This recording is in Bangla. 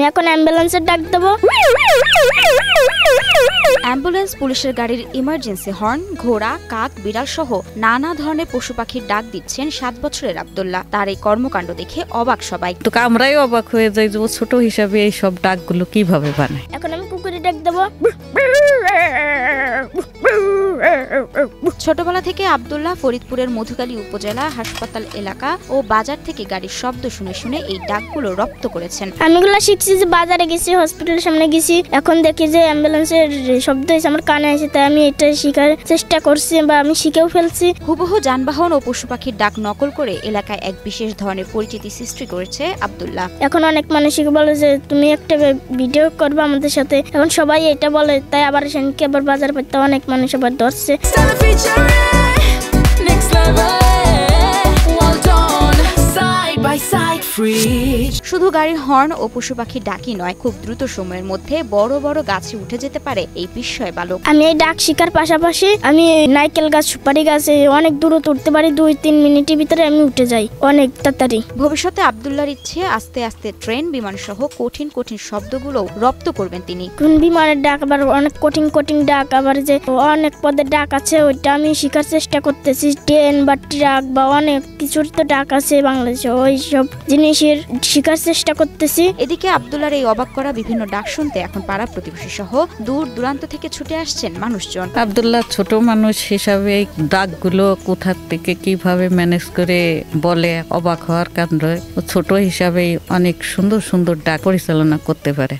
এখন অ্যাম্বুলেন্সের ডাক দেবো। অ্যাম্বুলেন্স, পুলিশের গাড়ির ইমার্জেন্সি হর্ন, ঘোড়া, কাক, বিড়াল সহ নানা ধরনের পশু পাখির ডাক দিচ্ছেন 7 বছরের আব্দুল্লাহ। তার এই কর্মকাণ্ড দেখে অবাক সবাই। তো আমরাই অবাক হয়ে যাই যে ছোট হিসাবে এই সব ডাকগুলো কিভাবে বানায়। এখন আমি কুকুরে ডাক দেবো। ছোটবেলা থেকে আব্দুল্লাহ ফরিদপুরের মধুখালী উপজেলা হাসপাতাল এলাকা ও বাজার থেকে গাড়ির শব্দ শুনে শুনে এই ডাকগুলো রপ্ত করেছেন। আমি এগুলো শিখছি যে বাজারে গেছি, হসপিটালের সামনে গেছি, এখন দেখি যে অ্যাম্বুলেন্সের শব্দ এসে আমার কানে আসে, তাই আমি এটা শেখার চেষ্টা করছি বা আমি শিখেও ফেলছি। হুবহু যানবাহন ও পশু পাখির ডাক নকল করে এলাকায় এক বিশেষ ধরনের পরিচিতি সৃষ্টি করেছে আব্দুল্লাহ। এখন অনেক মানুষই বলে যে তুমি একটা ভিডিও করবে আমাদের সাথে, এখন সবাই এটা বলে, তাই আবার সেনকে আবার বাজার পেতে অনেক মানুষ আবার ধরছে। শুধু গাড়ির হর্ন ও পশু পাখির ডাকই নয়, খুব দ্রুত সময়ের মধ্যে বড় বড় গাছে উঠে যেতে পারে এই বিস্ময় বালক। আমি এই ডাক শিকার পাশাপাশি আমি নারকেল গাছ, সুপারি গাছে অনেক দূরত্ব উঠতে পারি, 2-3 মিনিটের ভিতরে আমি উঠে যাই অনেক তাড়াতাড়ি। ভবিষ্যতে আব্দুল্লাহর ইচ্ছে আস্তে আস্তে ট্রেন, বিমান সহ কঠিন কঠিন শব্দগুলো রপ্ত করবেন তিনি। কোন বিমানের ডাক, আবার অনেক কঠিন কঠিন ডাক, আবার যে অনেক পদের ডাক আছে ওইটা আমি শিখার চেষ্টা করতেছি। ট্রেন বা ট্রাক বা অনেক কিছুর তো ডাক আছে বাংলাদেশে, ওই সব জিনিসের শিখার চেষ্টা করতেছি। এদিকে আব্দুল্লাহর এই অবাক করা বিভিন্ন ডাক শুনতে এখন পাড়া প্রতিবেশী সহ দূর দূরান্ত থেকে ছুটে আসছেন মানুষজন। আব্দুল্লাহ ছোট মানুষ হিসাবে এই ডাকগুলো কোথা থেকে কিভাবে ম্যানেজ করে বলে, অবাক হওয়ার কারণ ছোট হিসাবে অনেক সুন্দর সুন্দর ডাক পরিচালনা করতে পারে।